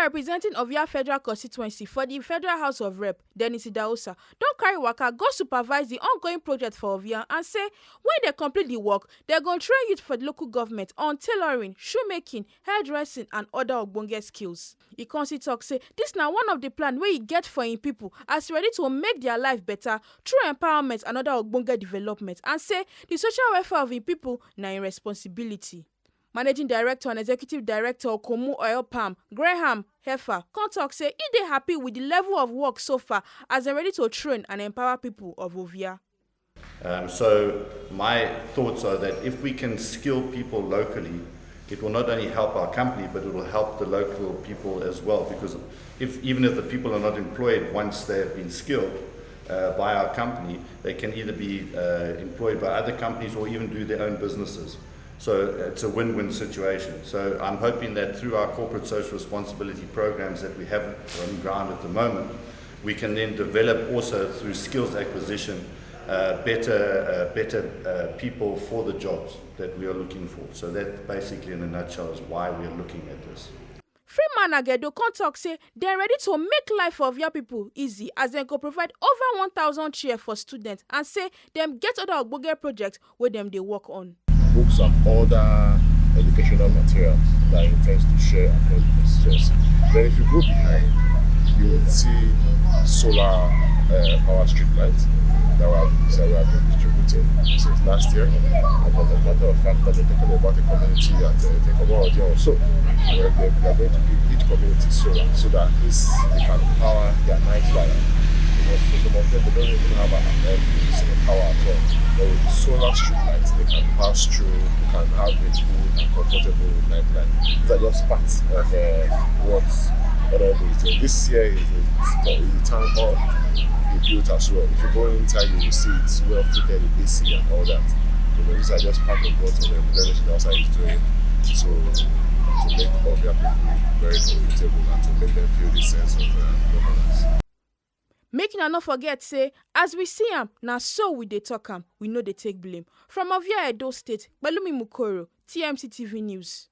representing Ovia Federal Constituency for the Federal House of Rep, Dennis Idahosa, don carry waka go supervise the ongoing project for Ovia and say when they complete the work, they're going to train youth for the local government on tailoring, shoemaking, hairdressing and other ogbonge skills. He constantly talk say this na one of the plan wey he get for him people as ready to make their life better through empowerment and other ogbonge development, and say the social welfare of him people na im responsibility. Managing Director and Executive Director Okomu Graham hefer come talk say he dey happy with the level of work so far as they're ready to train and empower people of Ovia. So my thoughts are that if we can skill people locally, it will not only help our company, but it will help the local people as well. Because even if the people are not employed once they have been skilled by our company, they can either be employed by other companies or even do their own businesses. So it's a win-win situation. So I'm hoping that through our corporate social responsibility programs that we have on ground at the moment, we can then develop also through skills acquisition better people for the jobs that we are looking for. So that basically in a nutshell is why we are looking at this. Freeman Agedo come talk say they're ready to make life of your people easy as they go provide over 1,000 chairs for students and say them get other ogbonge projects where them they work on. Books and other educational materials that he intends to share across the constituency. Then if you go behind, you will see solar power street lights that we have been distributing since last year. And as a matter of fact, that we're talking about a community at DENCO also. We are going to give each community solar so that they can power their night life. Because for some of them, they don't even have a power at all. But with the solar street lights, they can pass through, they can have a good and comfortable night life. These are just parts of what other people is doing. This year is a town hall we built as well. If you go inside, you will see it's well fitted with AC and all that. So these are just part of what the revolution outside is doing to make all their people very comfortable and to make them feel this sense of governance. Make una not forget say as we see am na so we dey talk am, we know they take blame. From Ovia Edo State, Balumi Mukoro, TMC TV News.